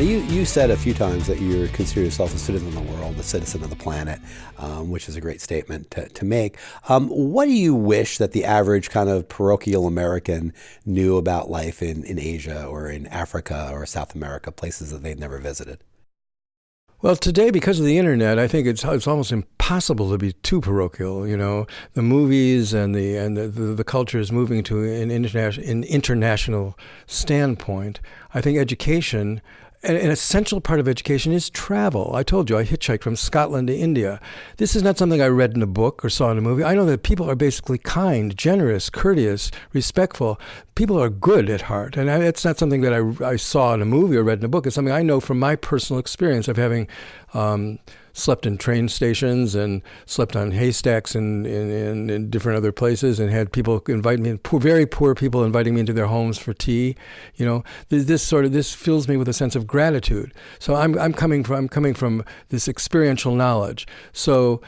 you said a few times that you consider yourself a citizen of the world, a citizen of the planet, which is a great statement to make. What do you wish that the average kind of parochial American knew about life in Asia or in Africa or South America, places that they've never visited? Well, today, because of the internet, I think it's almost impossible to be too parochial. You know, the movies and the culture is moving to an international standpoint. I think education, an essential part of education, is travel. I told you I hitchhiked from Scotland to India. This is not something I read in a book or saw in a movie. I know that people are basically kind, generous, courteous, respectful. People are good at heart. And it's not something that I saw in a movie or read in a book. It's something I know from my personal experience of having slept in train stations and slept on haystacks in different other places, and had people invite me, very poor people inviting me into their homes for tea. You know, this fills me with a sense of gratitude. So I'm coming from this experiential knowledge. So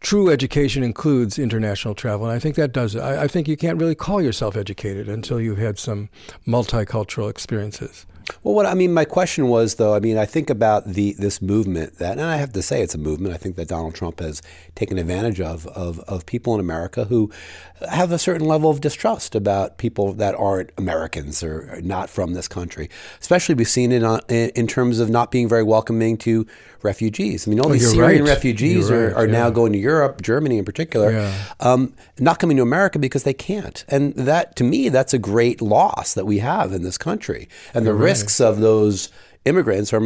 true education includes international travel, and I think that does it. I think you can't really call yourself educated until you've had some multicultural experiences. Well, my question was, though, I think about this movement and I have to say it's a movement, I think that Donald Trump has taken advantage of people in America who have a certain level of distrust about people that aren't Americans or not from this country. Especially we've seen it in terms of not being very welcoming to refugees. All these Syrian refugees are now going to Europe, Germany in particular, not coming to America because they can't. And that, to me, that's a great loss that we have in this country. And the risks of those immigrants are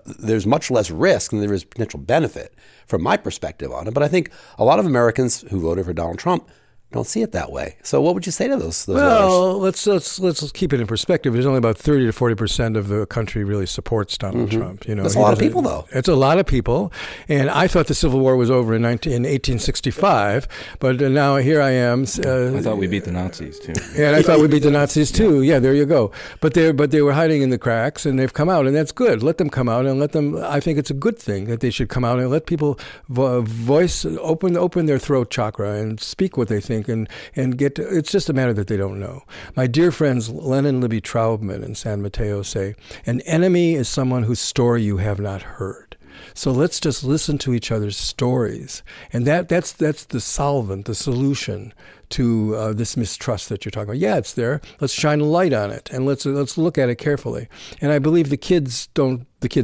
there's much less risk than there is potential benefit from my perspective on it. But I think a lot of Americans who voted for Donald Trump don't see it that way. So what would you say to those Well, let's keep it in perspective. There's only about 30 to 40% of the country really supports Donald Trump. You know, that's a lot of people, though. It's a lot of people. And I thought the Civil War was over in 1865, but now here I am. I thought we beat the Nazis, too. Yeah, and I thought we beat the Nazis, too. Yeah, there you go. But they were hiding in the cracks, and they've come out, and that's good. Let them come out, and let them. I think it's a good thing that they should come out and let people open their throat chakra and speak what they think. And get to, it's just a matter that they don't know. My dear friends Len and Libby Traubman in San Mateo say, an enemy is someone whose story you have not heard. So let's just listen to each other's stories. And that's the solvent, the solution to this mistrust that you're talking about. Yeah, it's there. Let's shine a light on it, and let's look at it carefully. And I believe the kids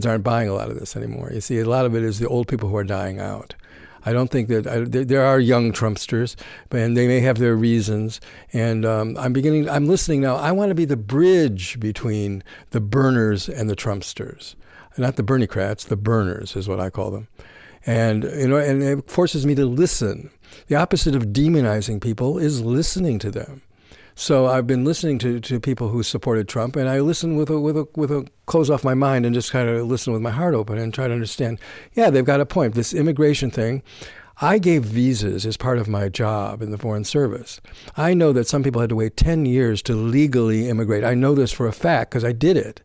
aren't buying a lot of this anymore. You see, a lot of it is the old people who are dying out. I don't think that there are young Trumpsters, and they may have their reasons. And I'm listening now. I want to be the bridge between the burners and the Trumpsters, not the Berniecrats. The burners is what I call them. And and it forces me to listen. The opposite of demonizing people is listening to them. So I've been listening to people who supported Trump, and I listen with a close off my mind and just kind of listen with my heart open and try to understand. Yeah, they've got a point. This immigration thing, I gave visas as part of my job in the Foreign Service. I know that some people had to wait 10 years to legally immigrate. I know this for a fact because I did it.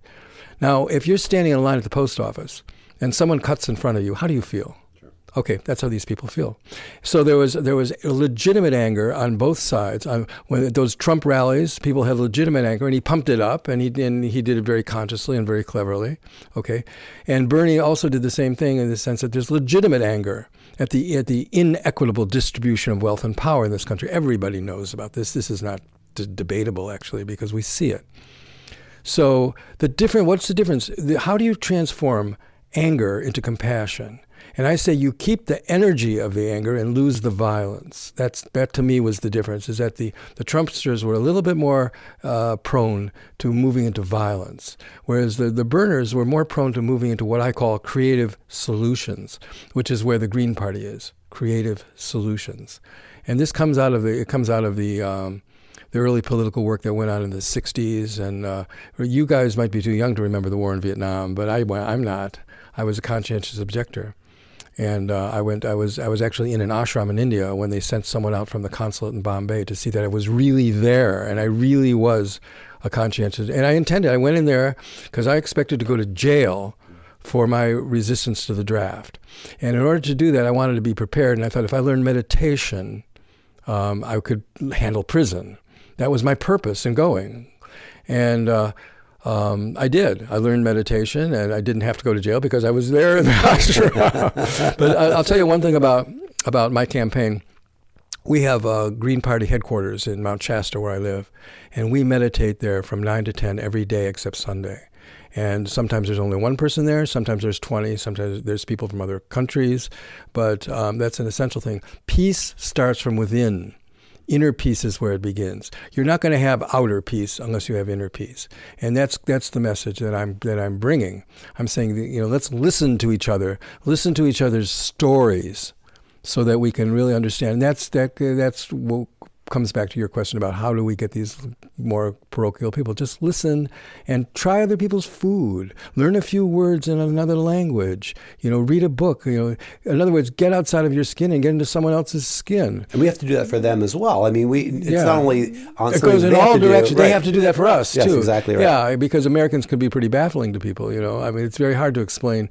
Now, if you're standing in line at the post office and someone cuts in front of you, how do you feel? Okay, that's how these people feel. So there was a legitimate anger on both sides. When those Trump rallies, people had legitimate anger, and he pumped it up, and he did it very consciously and very cleverly. Okay, and Bernie also did the same thing in the sense that there's legitimate anger at the inequitable distribution of wealth and power in this country. Everybody knows about this. This is not debatable, actually, because we see it. So what's the difference? How do you transform anger into compassion? And I say you keep the energy of the anger and lose the violence. That to me was the difference, is that the Trumpsters were a little bit more prone to moving into violence, whereas the burners were more prone to moving into what I call creative solutions, which is where the Green Party is, creative solutions. And this comes out of the early political work that went on in the 60s. And you guys might be too young to remember the war in Vietnam, but I'm not. I was a conscientious objector. And I was actually in an ashram in India when they sent someone out from the consulate in Bombay to see that I was really there, and I really was a conscientious. And I went in there because I expected to go to jail for my resistance to the draft. And in order to do that, I wanted to be prepared, and I thought if I learned meditation, I could handle prison. That was my purpose in going. And I did. I learned meditation, and I didn't have to go to jail because I was there in the ashram. But I'll tell you one thing about my campaign. We have a Green Party headquarters in Mount Shasta where I live, and we meditate there from 9 to 10 every day except Sunday. And sometimes there's only one person there, sometimes there's 20, sometimes there's people from other countries, but that's an essential thing. Peace starts from within. Inner peace is where it begins. You're not going to have outer peace unless you have inner peace, and that's the message that I'm bringing. I'm saying that, let's listen to each other's stories, so that we can really understand. And that's what comes back to your question about how do we get these more parochial people. Just listen and try other people's food. Learn a few words in another language. Read a book. In other words, get outside of your skin and get into someone else's skin. And we have to do that for them as well. I mean, it's not only on it goes in all directions. They have to do that for us yes, too. Exactly right. Yeah, because Americans can be pretty baffling to people. I mean, it's very hard to explain.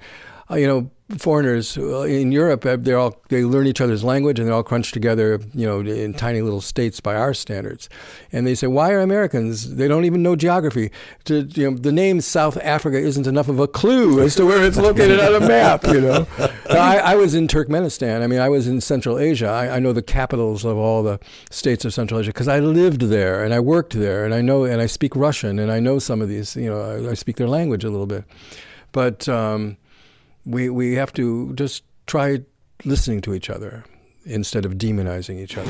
Foreigners in Europe, they learn each other's language, and they're all crunched together, in tiny little states by our standards. And they say, why are Americans? They don't even know geography. The name South Africa isn't enough of a clue as to where it's located on a map. I was in Turkmenistan. I mean, I was in Central Asia. I know the capitals of all the states of Central Asia because I lived there and I worked there, and I speak Russian, and I know some of these. I speak their language a little bit, but. We have to just try listening to each other instead of demonizing each other.